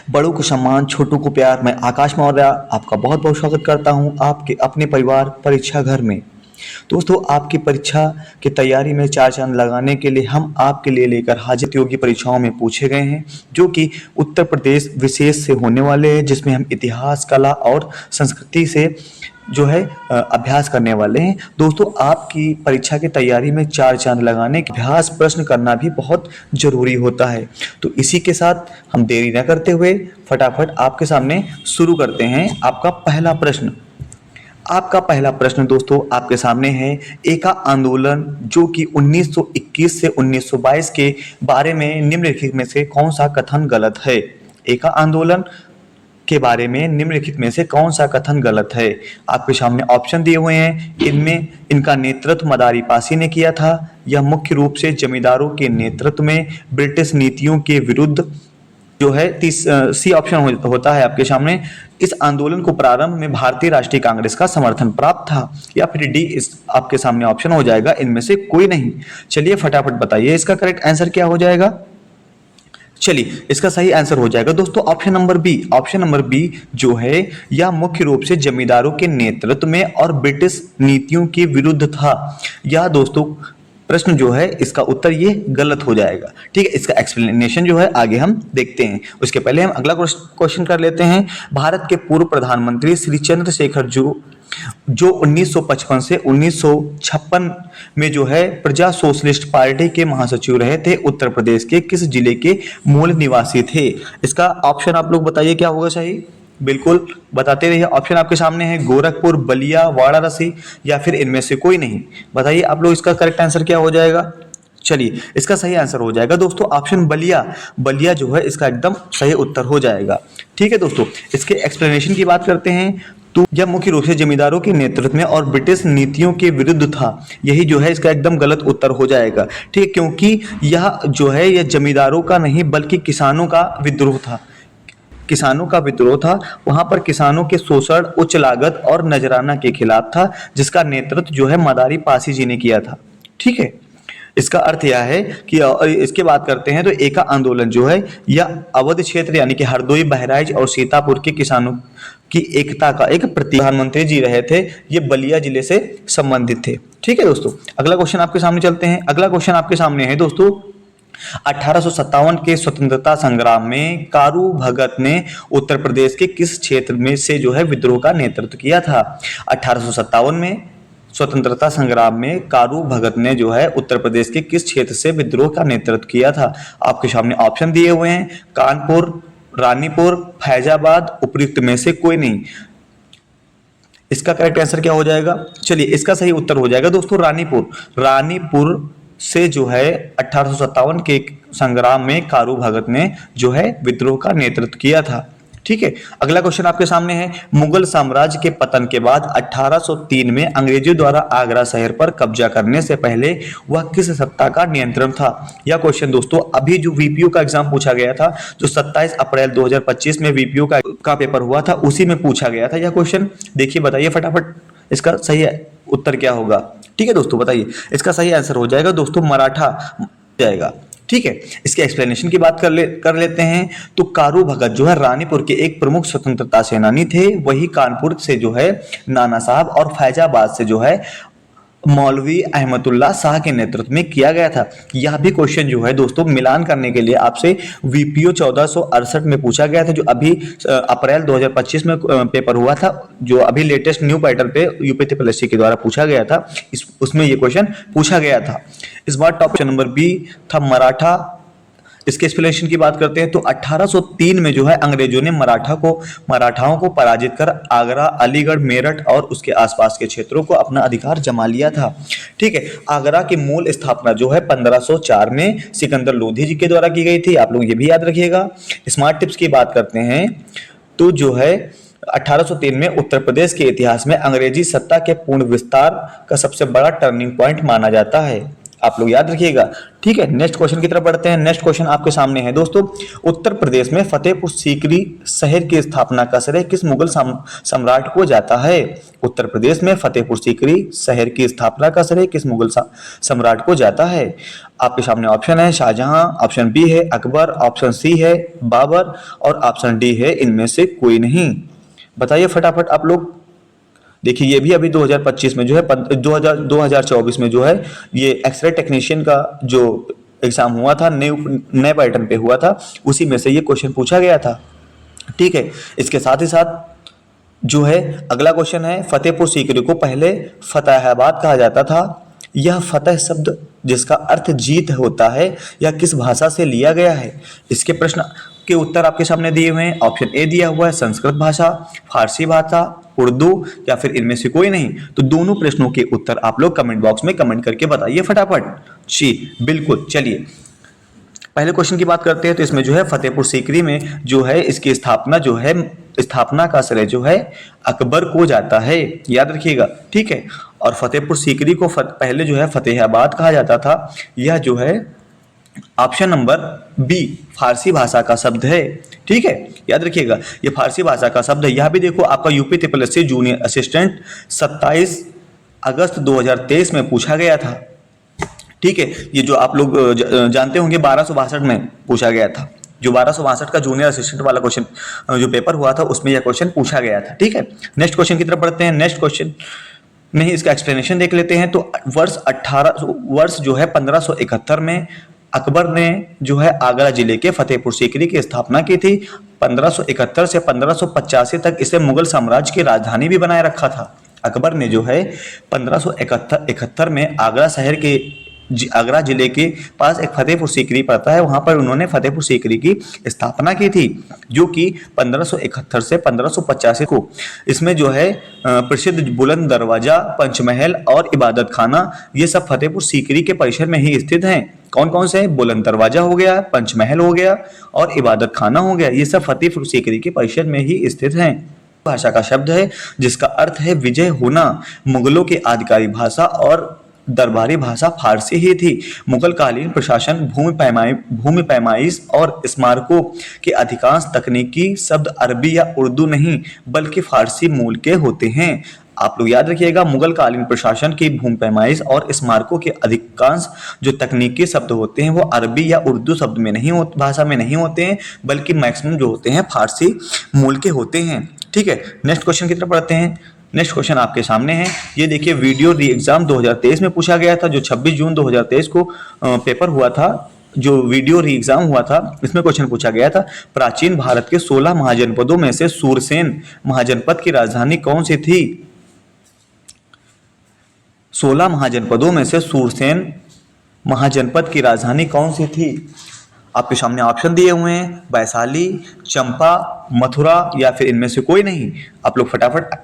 बड़ों को सम्मान, छोटों को प्यार। मैं आकाश मौर्य आपका बहुत बहुत स्वागत करता हूं आपके अपने परिवार परीक्षा घर में। दोस्तों, आपकी परीक्षा की तैयारी में चार चांद लगाने के लिए हम आपके लिए लेकर हाजिर योग्य परीक्षाओं में पूछे गए हैं, जो कि उत्तर प्रदेश विशेष से होने वाले हैं, जिसमें हम इतिहास, कला और संस्कृति से जो है अभ्यास करने वाले हैं। दोस्तों, आपकी परीक्षा की तैयारी में चार चांद लगाने के अभ्यास प्रश्न करना भी बहुत जरूरी होता है। तो इसी के साथ हम देरी न करते हुए फटाफट आपके सामने शुरू करते हैं। आपका पहला प्रश्न दोस्तों आपके सामने है। एका आंदोलन जो कि 1921 से 1922 के बारे में निम्नलिखित में से कौन सा कथन गलत है? एका आंदोलन के बारे में निम्नलिखित में से कौन सा कथन गलत है? आपके सामने ऑप्शन दिए हुए हैं। इनमें इनका नेतृत्व मदारी पासी ने किया था। यह मुख्य रूप से जमींदारों के नेतृत्व में ब्रिटिश नीतियों के विरुद्ध जो है सी ऑप्शन होता है आपके सामने। इस आंदोलन को प्रारंभ में भारतीय राष्ट्रीय कांग्रेस का समर्थन प्राप्त था। या फिर डी इस आपके सामने ऑप्शन हो जाएगा, इनमें से कोई नहीं। चलिए फटाफट बताइए इसका करेक्ट आंसर क्या हो जाएगा। चलिए इसका सही आंसर हो जाएगा दोस्तों option number B. Option number B जो है यह मुख्य रूप से जमींदारों के नेतृत्व में और ब्रिटिश नीतियों के विरुद्ध था। यह दोस्तों प्रश्न जो है इसका उत्तर ये गलत हो जाएगा। ठीक है, इसका एक्सप्लेनेशन जो है आगे हम देखते हैं। उसके पहले हम अगला क्वेश्चन कर लेते हैं। भारत के पूर्व प्रधानमंत्री श्री चंद्रशेखर जो 1955 से 1956 में जो है प्रजा सोशलिस्ट पार्टी के महासचिव रहे थे, उत्तर प्रदेश के किस जिले के मूल निवासी थे? इसका ऑप्शन आप लोग बताइए क्या होगा सही। बिल्कुल बताते रहिए। ऑप्शन आपके सामने है गोरखपुर, बलिया, वाराणसी या फिर इनमें से कोई नहीं। बताइए आप लोग इसका करेक्ट आंसर क्या हो जाएगा। चलिए इसका सही आंसर हो जाएगा दोस्तों ऑप्शन बलिया। बलिया जो है इसका एकदम सही उत्तर हो जाएगा। ठीक है दोस्तों, इसके एक्सप्लेनेशन की बात करते हैं तो यह मुख्य रूप से जमींदारों के नेतृत्व में और ब्रिटिश नीतियों के विरुद्ध था। यही जो है इसका एकदम गलत उत्तर हो जाएगा। ठीक है, क्योंकि यह जो है यह जमींदारों का नहीं बल्कि किसानों का विद्रोह था। किसानों का विद्रोह था। वहां पर किसानों के शोषण, उच्च लागत और नजराना के खिलाफ था, जिसका नेतृत्व जो है मदारी पासी जी ने किया था। ठीक है, इसका अर्थ यह है कि इसके बात करते हैं तो एका आंदोलन जो है यह अवध क्षेत्र यानी कि हरदोई, बहराइच और सीतापुर के किसानों की एकता का एक प्रतीक। प्रधानमंत्री जी रहे थे, ये बलिया जिले से संबंधित थे। ठीक है दोस्तों, अगला क्वेश्चन आपके सामने चलते हैं। अगला क्वेश्चन आपके सामने है दोस्तों 1857 के स्वतंत्रता संग्राम में कारू भगत ने उत्तर प्रदेश के किस क्षेत्र में से जो है विद्रोह का नेतृत्व किया था? 1857 में स्वतंत्रता संग्राम में कारू भगत ने जो है उत्तर प्रदेश के किस क्षेत्र से विद्रोह का नेतृत्व किया था? आपके सामने ऑप्शन दिए हुए हैं। कानपुर, रानीपुर, फैजाबाद, उपयुक्त में से कोई नहीं। इसका करेक्ट आंसर क्या हो जाएगा? चलिए इसका सही उत्तर हो जाएगा दोस्तों रानीपुर। रानीपुर से जो है 1857 के संग्राम में कारू भगत ने जो है विद्रोह का नेतृत्व किया था। ठीक है, अगला क्वेश्चन आपके सामने है। मुगल साम्राज्य के पतन के बाद 1803 में अंग्रेजों द्वारा आगरा शहर पर कब्जा करने से पहले वह किस सत्ता का नियंत्रण था? यह क्वेश्चन दोस्तों अभी जो वीपीओ का एग्जाम पूछा गया था, जो 27 अप्रैल 2025 में वीपीओ का पेपर हुआ था, उसी में पूछा गया था यह क्वेश्चन। देखिए बताइए फटाफट इसका सही उत्तर क्या होगा। ठीक है दोस्तों, बताइए इसका सही आंसर हो जाएगा दोस्तों मराठा जाएगा। ठीक है, इसके एक्सप्लेनेशन की बात कर लेते हैं तो कारू भगत जो है रानीपुर के एक प्रमुख स्वतंत्रता सेनानी थे। वही कानपुर से जो है नाना साहब और फैजाबाद से जो है मौलवी अहमदुल्ला शाह के नेतृत्व में किया गया था। यह भी क्वेश्चन जो है दोस्तों मिलान करने के लिए आपसे वीपीओ 1468 में पूछा गया था, जो अभी अप्रैल 2025 में पेपर हुआ था, जो अभी लेटेस्ट न्यू पैटर्न पे यूपीएससी के द्वारा पूछा गया था। उसमें ये क्वेश्चन पूछा गया था। इस बार टॉप ऑप्शन नंबर बी था मराठा। इसके एक्सप्लेनेशन की बात करते हैं तो 1803 में जो है अंग्रेजों ने मराठाओं को पराजित कर आगरा, अलीगढ़, मेरठ और उसके आसपास के क्षेत्रों को अपना अधिकार जमा लिया था। ठीक है, आगरा की मूल स्थापना जो है 1504 में सिकंदर लोधी जी के द्वारा की गई थी। आप लोग ये भी याद रखिएगा। स्मार्ट टिप्स की बात करते हैं तो जो है 1803 में उत्तर प्रदेश के इतिहास में अंग्रेजी सत्ता के पूर्ण विस्तार का सबसे बड़ा टर्निंग पॉइंट माना जाता है। आप लोग याद रखिएगा। ठीक है, नेक्स्ट क्वेश्चन की तरफ बढ़ते हैं। नेक्स्ट क्वेश्चन आपके सामने है दोस्तों, उत्तर प्रदेश में फतेहपुर सीकरी शहर की स्थापना का श्रेय किस मुगल सम्राट को जाता है? उत्तर प्रदेश में फतेहपुर सीकरी शहर की स्थापना का श्रेय किस मुगल सम्राट को जाता है? आपके सामने ऑप्शन है शाहजहां, ऑप्शन बी है अकबर, ऑप्शन सी है बाबर और ऑप्शन डी है इनमें से कोई नहीं। बताइए फटाफट आप लोग। देखिए ये भी अभी 2025 में जो है 2024 में जो है ये एक्सरे टेक्नीशियन का जो एग्जाम हुआ था, नए पैटर्न पे हुआ था, उसी में से ये क्वेश्चन पूछा गया था। ठीक है, इसके साथ ही साथ जो है अगला क्वेश्चन है, फतेहपुर सीकरी को पहले फतेहाबाद कहा जाता था। यह फतेह शब्द जिसका अर्थ जीत होता है यह किस भाषा से लिया गया है? इसके प्रश्न के उत्तर आपके सामने दिए हुए हैं। ऑप्शन ए दिया हुआ है संस्कृत भाषा, फारसी भाषा, उर्दू या फिर इनमें से कोई नहीं। तो दोनों प्रश्नों के उत्तर आप लोग कमेंट बॉक्स में कमेंट करके बताइए फटाफट। जी बिल्कुल, चलिए पहले क्वेश्चन की बात करते हैं। तो इसमें जो है फतेहपुर सीकरी में जो है इसकी स्थापना जो है, स्थापना का श्रेय जो है अकबर को जाता है, याद रखिएगा। ठीक है, और फतेहपुर सीकरी को पहले जो है फतेहाबाद कहा जाता था। यह जो है ऑप्शन नंबर बी फारसी भाषा का शब्द है। ठीक है, याद रखिएगा ये फारसी भाषा का शब्द है। यह भी देखो आपका यूपी ट्रिपल जूनियर असिस्टेंट 27 अगस्त 2023 में पूछा गया था। ठीक है, ये जो आप लोग जानते होंगे 1262 में पूछा गया था, जो 1262 का जूनियर असिस्टेंट वाला क्वेश्चन जो पेपर हुआ था उसमें यह क्वेश्चन पूछा गया था। ठीक है, नेक्स्ट क्वेश्चन की तरफ बढ़ते हैं। नेक्स्ट क्वेश्चन में ही इसका एक्सप्लेनेशन देख लेते हैं। तो वर्ष जो है 1571 में अकबर ने जो है आगरा जिले के फतेहपुर सीकरी की स्थापना की थी। 1571 से 1585 तक इसे मुगल साम्राज्य की राजधानी भी बनाए रखा था। अकबर ने जो है 1571 में आगरा जिले के पास एक फतेहपुर सीकरी पड़ता है, वहां पर उन्होंने फतेहपुर सीकरी की स्थापना की थी, जो कि 1571 से 1585 को। इसमें जो है प्रसिद्ध बुलंद दरवाजा, पंचमहल और इबादत खाना ये सब फतेहपुर सीकरी के परिसर में ही स्थित हैं। कौन कौन से? बुलंद दरवाजा हो गया, पंचमहल हो गया और इबादत खाना हो गया। ये सब फतेहपुर सीकरी के परिसर में ही स्थित हैं। भाषा का शब्द है जिसका अर्थ है विजय होना। मुगलों की आधिकारिक भाषा और दरबारी भाषा फारसी ही थी। मुगल कालीन प्रशासन भूमि पैमाइश और स्मारकों के अधिकांश तकनीकी शब्द अरबी या उर्दू नहीं बल्कि फारसी मूल के होते हैं। आप लोग याद रखिएगा, मुगल कालीन प्रशासन की भूमि पैमाइश और स्मारकों के अधिकांश जो तकनीकी शब्द होते हैं वो अरबी या उर्दू शब्द में नहीं होते, भाषा में नहीं होते हैं, बल्कि मैक्सिमम जो होते हैं फारसी मूल के होते हैं। ठीक है, नेक्स्ट क्वेश्चन की तरफ बढ़ते हैं। नेक्स्ट क्वेश्चन आपके सामने है, ये देखिए वीडियो री एग्जाम 2023 में पूछा गया था, जो 26 जून 2023 को पेपर हुआ था, जो वीडियो री एग्जाम हुआ था, इसमें क्वेश्चन पूछा गया था प्राचीन भारत के 16 महाजनपदों में से सूरसेन महाजनपद की राजधानी कौन सी थी? 16 महाजनपदों में से सूरसेन महाजनपद की राजधानी कौन सी थी? आपके सामने ऑप्शन दिए हुए हैं, वैशाली, चंपा, मथुरा या फिर इनमें से कोई नहीं। आप लोग फटाफट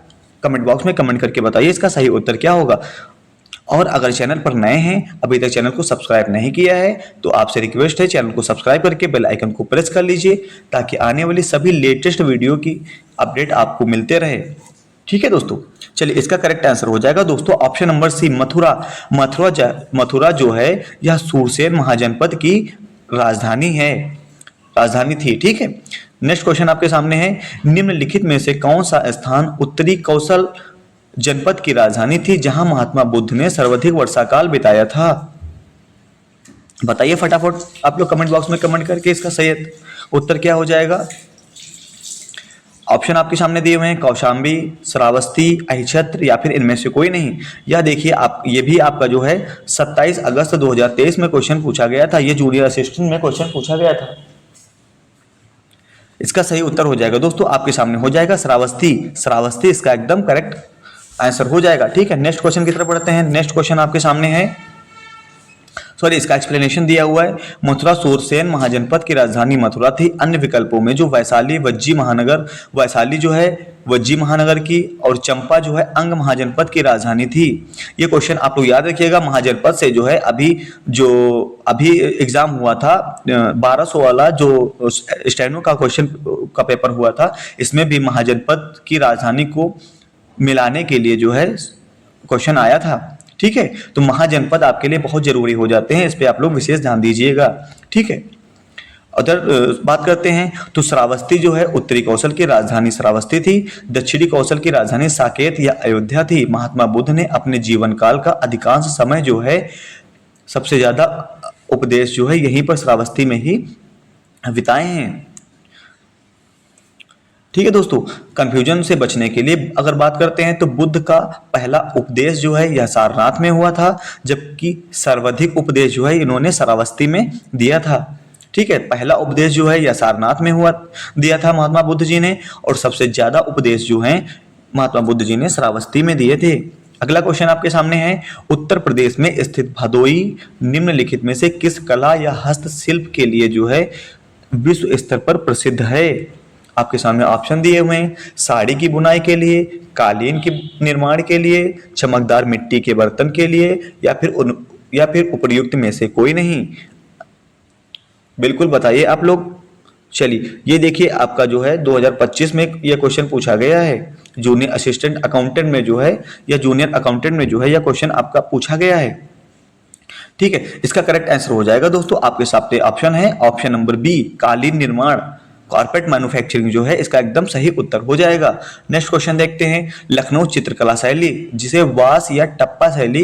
कमेंट बॉक्स में कमेंट करके बताइए इसका सही उत्तर क्या होगा। और अगर चैनल पर नए हैं, अभी तक चैनल को सब्सक्राइब नहीं किया है, तो आपसे रिक्वेस्ट है चैनल को सब्सक्राइब करके बेल आइकन को प्रेस कर लीजिए, ताकि आने वाली सभी लेटेस्ट वीडियो की अपडेट आपको मिलते रहे। ठीक है दोस्तों, चलिए इसका करेक्ट आंसर हो जाएगा दोस्तों option number C Mathura. Mathura जो है यह सूरसेन महाजनपद की राजधानी थी। ठीक है, नेक्स्ट क्वेश्चन आपके सामने है, निम्नलिखित में से कौन सा स्थान उत्तरी कौशल जनपद की राजधानी थी जहां महात्मा बुद्ध ने सर्वाधिक वर्षाकाल बिताया था? बताइए फटाफट आप लोग कमेंट बॉक्स में कमेंट करके इसका सही उत्तर क्या हो जाएगा। ऑप्शन आपके सामने दिए हुए हैं, कौशाम्बी, श्रावस्ती, अहिछत्र या फिर इनमें से कोई नहीं। यह देखिए आप, ये भी आपका जो है 27 अगस्त 2023 में क्वेश्चन पूछा गया था, ये जूनियर असिस्टेंट में क्वेश्चन पूछा गया था। इसका सही उत्तर हो जाएगा दोस्तों आपके सामने हो जाएगा श्रावस्ती इसका एकदम करेक्ट आंसर हो जाएगा। ठीक है, नेक्स्ट क्वेश्चन की तरफ बढ़ते हैं। नेक्स्ट क्वेश्चन आपके सामने है, इसका एक्सप्लेनेशन दिया हुआ है, मथुरा सूरसेन महाजनपद की राजधानी मथुरा थी। अन्य विकल्पों में जो वैशाली वैशाली जो है वज्जी महानगर की और चंपा जो है अंग महाजनपद की राजधानी थी। ये क्वेश्चन आप लोग याद रखिएगा, महाजनपद से जो है अभी एग्जाम हुआ था 1200 वाला जो स्टेनो का क्वेश्चन का पेपर हुआ था, इसमें भी महाजनपद की राजधानी को मिलाने के लिए जो है क्वेश्चन आया था। ठीक है, तो महाजनपद आपके लिए बहुत जरूरी हो जाते हैं, इस पे आप लोग विशेष ध्यान दीजिएगा। ठीक है, अगर बात करते हैं तो श्रावस्ती जो है उत्तरी कौशल की राजधानी श्रावस्ती थी, दक्षिणी कौशल की राजधानी साकेत या अयोध्या थी। महात्मा बुद्ध ने अपने जीवन काल का अधिकांश समय जो है सबसे ज्यादा उपदेश जो है यहीं पर श्रावस्ती में ही बिताए हैं। ठीक है दोस्तों, कंफ्यूजन से बचने के लिए अगर बात करते हैं तो बुद्ध का पहला उपदेश जो है यह सारनाथ में हुआ था, जबकि सर्वाधिक उपदेश जो है इन्होंने श्रावस्ती में दिया था। ठीक है, पहला उपदेश जो है यह सारनाथ में हुआ दिया था महात्मा बुद्ध जी ने, और सबसे ज्यादा उपदेश जो है महात्मा बुद्ध जी ने श्रावस्ती में दिए थे। अगला क्वेश्चन आपके सामने है, उत्तर प्रदेश में स्थित भदोई निम्नलिखित में से किस कला या हस्तशिल्प के लिए जो है विश्व स्तर पर प्रसिद्ध है? आपके सामने ऑप्शन दिए हुए हैं, साड़ी की बुनाई के लिए, कालीन के निर्माण के लिए, चमकदार मिट्टी के बर्तन के लिए, या फिर उपर्युक्त में से कोई नहीं। बिल्कुल बताइए आप लोग। चलिए ये देखिए, आपका जो है 2025 में यह क्वेश्चन पूछा गया है, जूनियर असिस्टेंट अकाउंटेंट में जो है या जूनियर अकाउंटेंट में जो है यह क्वेश्चन आपका पूछा गया है। ठीक है, इसका करेक्ट आंसर हो जाएगा दोस्तों आपके सामने ऑप्शन है, ऑप्शन नंबर बी, कालीन निर्माण, कारपेट मैन्युफैक्चरिंग जो है इसका एकदम सही उत्तर हो जाएगा। नेक्स्ट क्वेश्चन देखते हैं, लखनऊ चित्रकला शैली जिसे वास या टप्पा शैली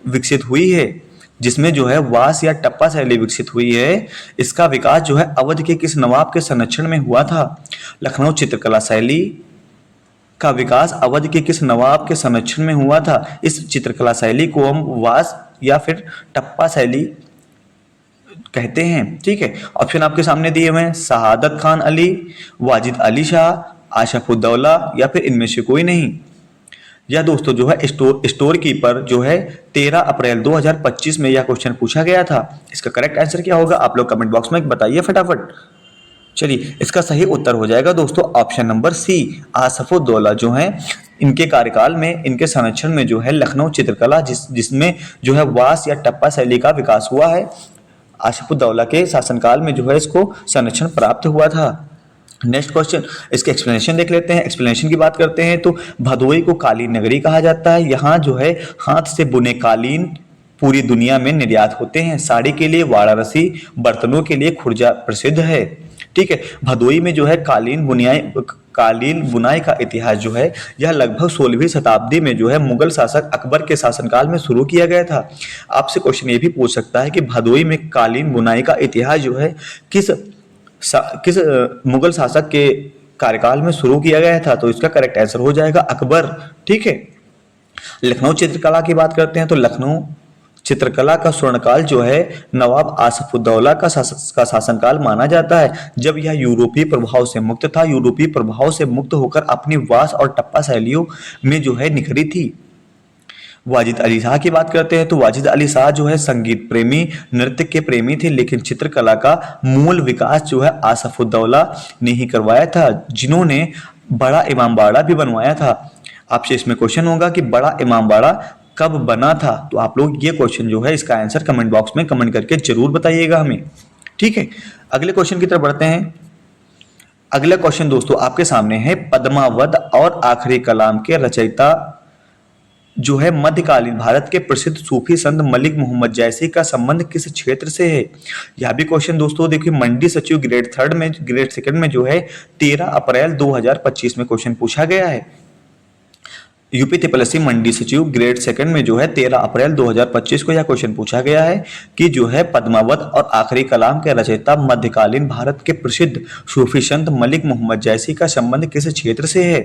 विकसित हुई है, जिसमें जो है वास या टप्पा शैली विकसित हुई है, इसका विकास जो है अवध के किस नवाब के संरक्षण में हुआ था? लखनऊ चित्रकला शैली का विकास अवध के किस नवाब के संरक्षण में हुआ था? इस चित्रकला शैली को हम वास या फिर टप्पा शैली कहते हैं। ठीक है, ऑप्शन आपके सामने दिए हुए हैं, शहादत खान अली, वाजिद अली शाह, आशफुद्दौला, या फिर इनमें से कोई नहीं। यह दोस्तों जो है स्टोर कीपर जो है 13 अप्रैल 2025 में यह क्वेश्चन पूछा गया था। इसका करेक्ट आंसर क्या होगा आप लोग कमेंट बॉक्स में बताइए फटाफट। चलिए इसका सही उत्तर हो जाएगा दोस्तों ऑप्शन नंबर सी, आसफुद्दौला जो है इनके कार्यकाल में, इनके संरक्षण में जो है लखनऊ चित्रकला जिसमें जो है वास या टप्पा शैली का विकास हुआ है, आसफुद्दौला के शासनकाल में जो है इसको संरक्षण प्राप्त हुआ था। नेक्स्ट क्वेश्चन, इसके एक्सप्लेनेशन देख लेते हैं। एक्सप्लेनेशन की बात करते हैं तो भदोई को कालीन नगरी कहा जाता है। यहाँ जो है हाथ से बुने कालीन पूरी दुनिया में निर्यात होते हैं। साड़ी के लिए वाराणसी, बर्तनों के लिए खुर्जा प्रसिद्ध है। ठीक है, भदोई में जो है कालीन बुनाई का इतिहास जो है यह लगभग 16वीं शताब्दी में जो है मुगल शासक अकबर के शासनकाल में शुरू किया गया था। आपसे क्वेश्चन ये भी पूछ सकता है कि भदोई में कालीन बुनाई का इतिहास जो है किस मुगल शासक के कार्यकाल में शुरू किया गया था? तो इसका करेक्ट आंसर हो जाएगा अकबर। ठीक है, लखनऊ चित्रकला की बात करते हैं तो लखनऊ चित्रकला का स्वर्णकाल जो है नवाब आसफुद्दौला का शासनकाल माना जाता है, जब यह यूरोपीय प्रभाव से मुक्त था। यूरोपीय प्रभाव से मुक्त होकर अपनी वास और टप्पा शैलियों में जो है निखरी थी। वाजिद अली शाह की बात करते हैं तो वाजिद अली शाह जो है संगीत प्रेमी, नृत्य के प्रेमी थे, लेकिन चित्रकला का मूल विकास जो है आसफुद्दौला ने ही करवाया था, जिन्होंने बड़ा इमामबाड़ा भी बनवाया था। आपसे इसमें क्वेश्चन होगा कि बड़ा इमामबाड़ा कब बना था? तो आप लोग ये क्वेश्चन जो है इसका आंसर कमेंट बॉक्स में कमेंट करके जरूर बताइएगा हमें। ठीक है, अगले क्वेश्चन की तरफ बढ़ते हैं। अगला क्वेश्चन दोस्तों आपके सामने है, पद्मावत और आखिरी कलाम के रचयिता जो है मध्यकालीन भारत के प्रसिद्ध सूफी संत मलिक मोहम्मद जैसी का संबंध किस क्षेत्र से है? यह भी क्वेश्चन दोस्तों देखिए मंडी सचिव ग्रेड सेकंड में जो है 13 अप्रैल 2025 में क्वेश्चन पूछा गया है। यूपी त्रिपलसी मंडी सचिव ग्रेड सेकंड में जो है 13 अप्रैल 2025 को यह क्वेश्चन पूछा गया है कि जो है पद्मावत और आखिरी कलाम के रचयिता मध्यकालीन भारत के प्रसिद्ध सूफी संत मलिक मोहम्मद जैसी का संबंध किस क्षेत्र से है?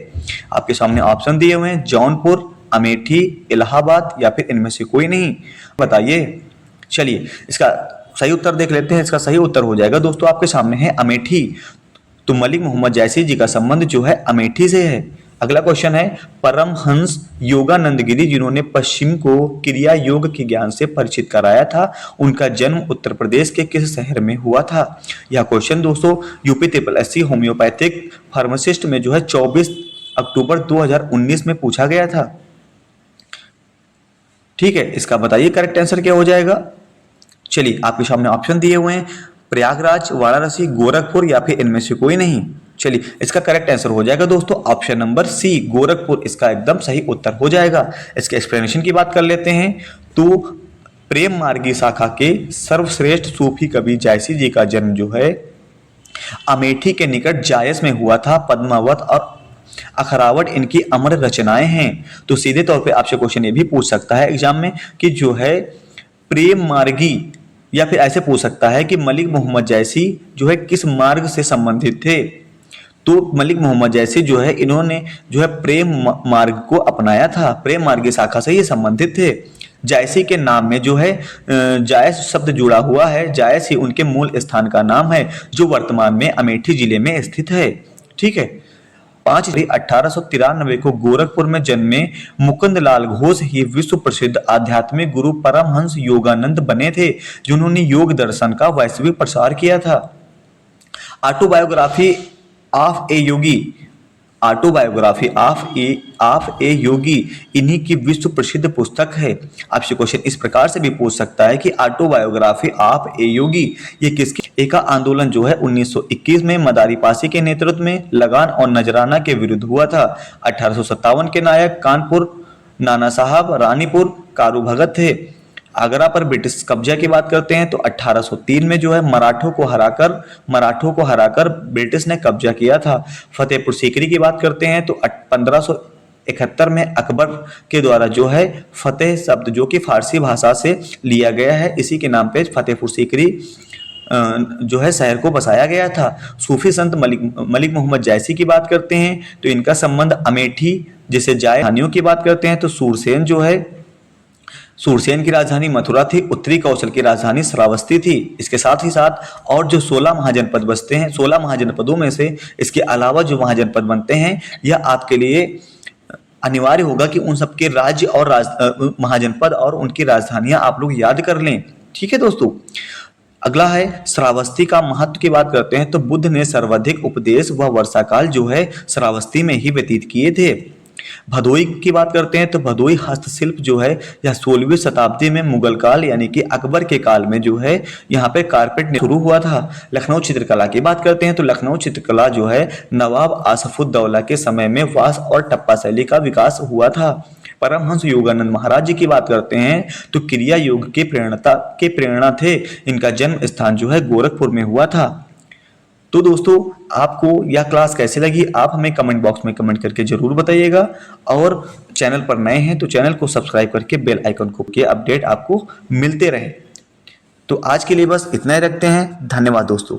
आपके सामने ऑप्शन दिए हुए हैं, जौनपुर, अमेठी, इलाहाबाद, या फिर इनमें से कोई नहीं। बताइए। चलिए इसका सही उत्तर देख लेते हैं। इसका सही उत्तर हो जाएगा दोस्तों आपके सामने है अमेठी। तो मलिक मोहम्मद जैसी जी का संबंध जो है अमेठी से है। अगला क्वेश्चन है, परमहंस योगानंद गिरी जिन्होंने पश्चिम को क्रिया योग के ज्ञान से परिचित कराया था, उनका जन्म उत्तर प्रदेश के किस शहर में हुआ था? यह क्वेश्चन दोस्तों यूपी त्रिपलसी होम्योपैथिक फार्मासिस्ट में जो है 24 अक्टूबर 2019 में पूछा गया था। ठीक है, इसका बताइए करेक्ट आंसर क्या हो जाएगा। चलिए आपके सामने ऑप्शन दिए हुए हैं, प्रयागराज, वाराणसी, गोरखपुर, या फिर इनमें से कोई नहीं। चलिए, इसका करेक्ट आंसर हो जाएगा दोस्तों ऑप्शन नंबर सी, गोरखपुर इसका एकदम सही उत्तर हो जाएगा। इसके एक्सप्लेनेशन की बात कर लेते हैं तो प्रेम मार्गी शाखा के सर्वश्रेष्ठ सूफी कवि जायसी जी का जन्म जो है अमेठी के निकट जायस में हुआ था। पद्मावत और अखरावट इनकी अमर रचनाएं हैं। तो सीधे तौर पे आपसे क्वेश्चन ये भी पूछ सकता है एग्जाम में कि जो है प्रेम मार्गी, या फिर ऐसे पूछ सकता है कि मलिक मोहम्मद जैसी जो है किस मार्ग से संबंधित थे। तो मलिक मोहम्मद जैसी जो है इन्होंने जो है प्रेम मार्ग को अपनाया था, प्रेम मार्ग की शाखा से ये संबंधित थे। जायसी के नाम में जो है जायस शब्द जुड़ा हुआ है, जायस ही उनके मूल स्थान का नाम है जो वर्तमान में अमेठी जिले में स्थित है। ठीक है। 5 जनवरी 1893 को गोरखपुर में जन्मे मुकुंदलाल घोष ही विश्व प्रसिद्ध आध्यात्मिक गुरु परमहंस योगानंद बने थे, जिन्होंने योग दर्शन का वैश्विक प्रसार किया था। Autobiography of a yogi, autobiography of a yogi इन्हीं की विश्व प्रसिद्ध पुस्तक है। आपसे क्वेश्चन इस प्रकार से भी पूछ सकता है कि ऑटोबायोग्राफी ऑफ ए योगी ये किसकी? एका आंदोलन जो है 1921 में मदारी पासी के नेतृत्व में लगान और नजराना के विरुद्ध हुआ था। 1857 के नायक कानपुर नाना साहब रानीपुर कारू भगत थे। आगरा पर ब्रिटिश कब्जा की बात करते हैं तो 1803 में जो है मराठों को हराकर ब्रिटिश ने कब्जा किया था। फतेहपुर सीकरी की बात करते हैं तो 1571 में अकबर के द्वारा जो है फतेह शब्द जो कि फारसी भाषा से लिया गया है, इसी के नाम पे फतेहपुर सीकरी जो है शहर को बसाया गया था। सूफी संत मलिक मोहम्मद जैसी की बात करते हैं तो इनका संबंध अमेठी जिसे जाय हानियों की बात करते हैं तो सूरसेन की राजधानी मथुरा थी, उत्तरी कौशल की राजधानी श्रावस्ती थी। इसके साथ ही साथ और जो 16 महाजनपद बसते हैं, 16 महाजनपदों में से इसके अलावा जो महाजनपद बनते हैं यह आपके लिए अनिवार्य होगा कि उन सबके राज्य और महाजनपद और उनकी राजधानियां आप लोग याद कर लें। ठीक है दोस्तों। अगला है श्रावस्ती का महत्व की बात करते हैं तो बुद्ध ने सर्वाधिक उपदेश व वर्षा काल जो है श्रावस्ती में ही व्यतीत किए थे। भदोई की बात करते हैं तो भदोई हस्तशिल्प जो है यह 16वीं शताब्दी में मुगल काल यानी कि अकबर के काल में जो है यहाँ पे कारपेट शुरू हुआ था। लखनऊ चित्रकला की बात करते हैं तो लखनऊ चित्रकला जो है नवाब आसफुद्दौला के समय में वास और टप्पा शैली का विकास हुआ था। परमहंस योगानंद महाराज जी की बात करते हैं तो क्रिया योग के प्रेरणा थे। इनका जन्म स्थान जो है गोरखपुर में हुआ था। तो दोस्तों आपको यह क्लास कैसे लगी आप हमें कमेंट बॉक्स में कमेंट करके जरूर बताइएगा, और चैनल पर नए हैं तो चैनल को सब्सक्राइब करके बेल आइकन को के अपडेट आपको मिलते रहे। तो आज के लिए बस इतना ही रखते हैं। धन्यवाद दोस्तों।